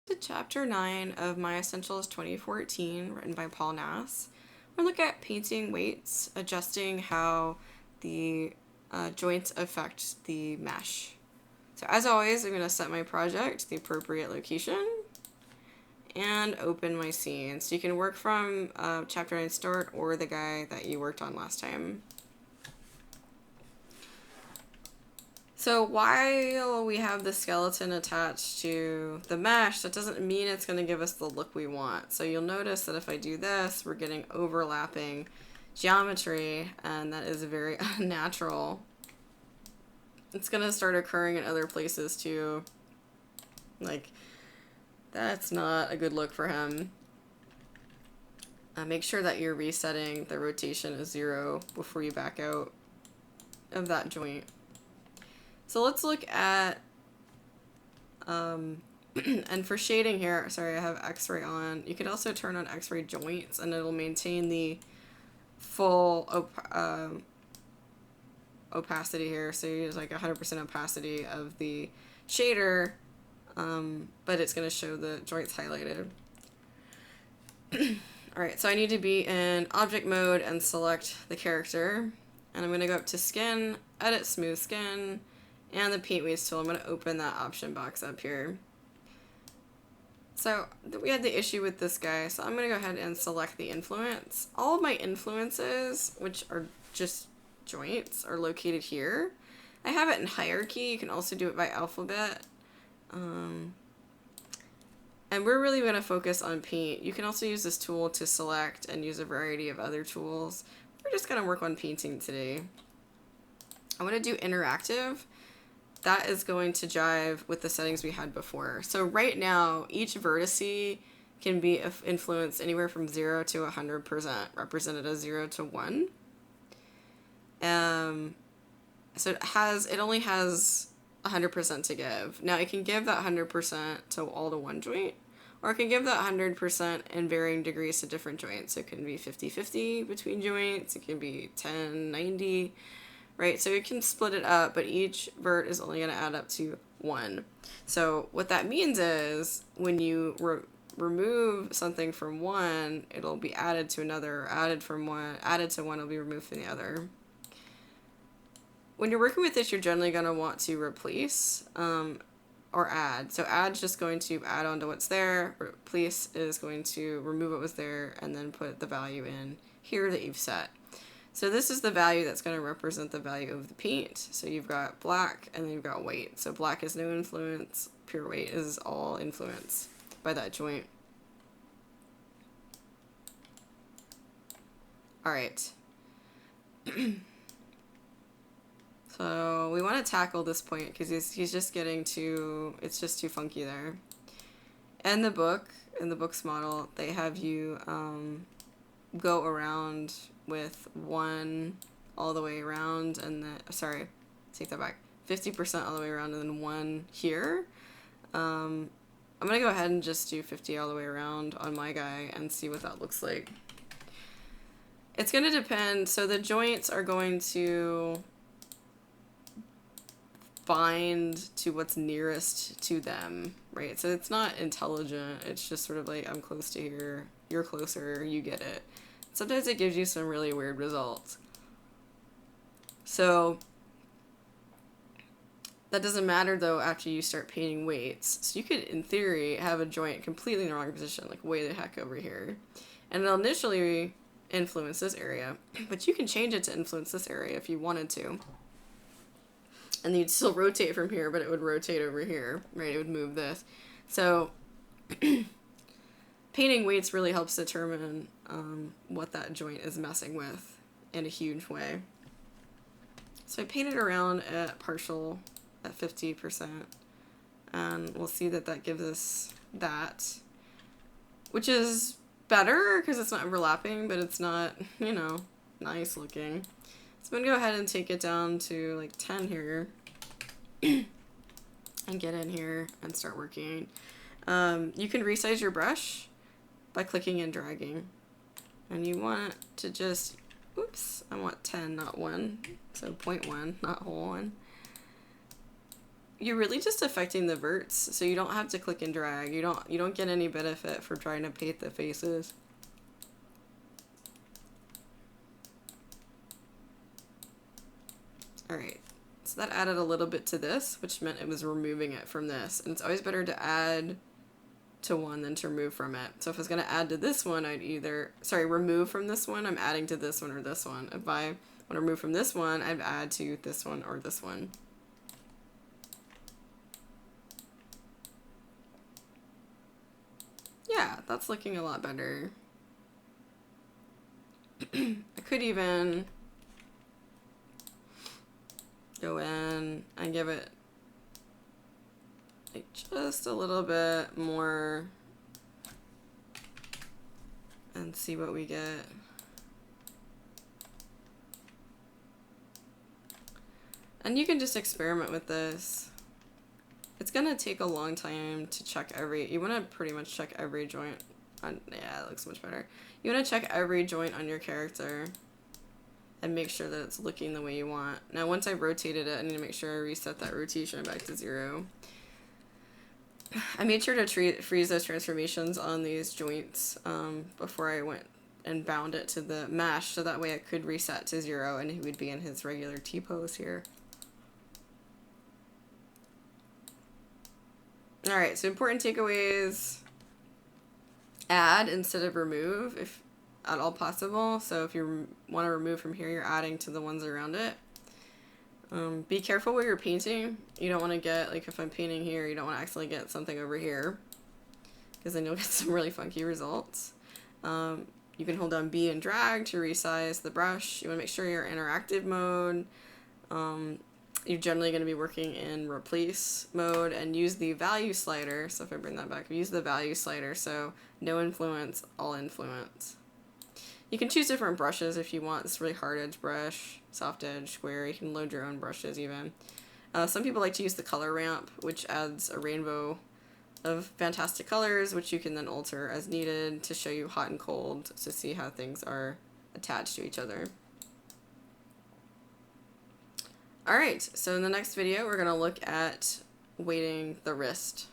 To Chapter 9 of My Essentials 2014, written by Paul Nass. We're going to look at painting weights, adjusting how the joints affect the mesh. So as always, I'm going to set my project to the appropriate location and open my scene. So you can work from Chapter 9 start or the guy that you worked on last time. So while we have the skeleton attached to the mesh, that doesn't mean it's going to give us the look we want. So you'll notice that if I do this, we're getting overlapping geometry, and that is very unnatural. It's going to start occurring in other places too. Like, that's not a good look for him. Make sure that you're resetting the rotation of 0 before you back out of that joint. So let's look at, and for shading here, sorry, I have X-ray on. You can also turn on X-ray joints and it'll maintain the full opacity here. So you use like 100% opacity of the shader, but it's going to show the joints highlighted. Alright, so I need to be in object mode and select the character. And I'm going to go up to skin, edit smooth skin, and the paint weights tool. I'm going to open that option box up here. So we had the issue with this guy, so I'm going to go ahead and select the influence. All of my influences, which are just joints, are located here. I have it in hierarchy. You can also do it by alphabet. And we're really going to focus on paint. You can also use this tool to select and use a variety of other tools. We're just going to work on painting today. I'm going to do interactive. That is going to jive with the settings we had before. So right now, each vertice can be influenced anywhere from 0 to 100%, represented as 0 to 1. So it only has 100% to give. Now it can give that 100% to all to one joint, or it can give that 100% in varying degrees to different joints. So it can be 50-50 between joints, it can be 10-90. Right, so you can split it up, but each vert is only going to add up to 1. So what that means is when you remove something from one, it'll be added to another, added to one, it'll be removed from the other. When you're working with this, you're generally going to want to replace or add. So add is just going to add on to what's there. Replace is going to remove what was there and then put the value in here that you've set. So this is the value that's going to represent the value of the paint. So you've got black and then you've got white. So black is no influence, pure white is all influence by that joint. Alright. So we want to tackle this point because he's just getting too, it's just too funky there. In the book's model, they have you go around with 1 all the way around, and then, sorry, take that back, 50% all the way around, and then 1 here. I'm gonna go ahead and just do 50 all the way around on my guy and see what that looks like. It's gonna depend, so the joints are going to bind to what's nearest to them, right? So it's not intelligent, it's just sort of like, I'm close to here, you're closer, you get it. Sometimes it gives you some really weird results. So that doesn't matter though after you start painting weights. So you could, in theory, have a joint completely in the wrong position, like way the heck over here. And it'll initially influence this area, but you can change it to influence this area if you wanted to. And you'd still rotate from here, but it would rotate over here, right? It would move this. So painting weights really helps determine what that joint is messing with in a huge way. So I painted around at partial at 50%, and we'll see that that gives us that, which is better because it's not overlapping, but it's not, you know, nice looking. So I'm going to go ahead and take it down to like 10 here and get in here and start working. You can resize your brush by clicking and dragging. And you want to just, oops, I want 10, not 1. So 0.1, not whole 1. you're really just affecting the verts, so you don't have to click and drag. You don't get any benefit for trying to paint the faces. Alright, so that added a little bit to this, which meant it was removing it from this. And it's always better to add to one than to remove from it. So if I was going to add to this one, I'd either, remove from this one, I'm adding to this one or this one. If I want to remove from this one, I'd add to this one or this one. Yeah, that's looking a lot better. I could even go in and give it like just a little bit more and see what we get. And you can just experiment with this. It's gonna take a long time to check you wanna pretty much check every joint on, yeah, it looks much better. You wanna check every joint on your character and make sure that it's looking the way you want. Now once I've rotated it, I need to make sure I reset that rotation back to 0. I made sure to freeze those transformations on these joints before I went and bound it to the mesh, so that way it could reset to 0 and he would be in his regular T-pose here. Alright, so important takeaways: add instead of remove if at all possible. So if you want to remove from here, you're adding to the ones around it. Be careful where you're painting. You don't want to get, like if I'm painting here, you don't want to accidentally get something over here, because then you'll get some really funky results. You can hold down B and drag to resize the brush. You want to make sure you're in interactive mode. You're generally going to be working in replace mode, and use the value slider. So if I bring that back, use the value slider. So no influence, all influence. You can choose different brushes if you want. This really hard edge brush, soft edge, square. You can load your own brushes even. Some people like to use the color ramp, which adds a rainbow of fantastic colors, which you can then alter as needed to show you hot and cold to see how things are attached to each other. Alright, so in the next video we're going to look at weighting the wrist.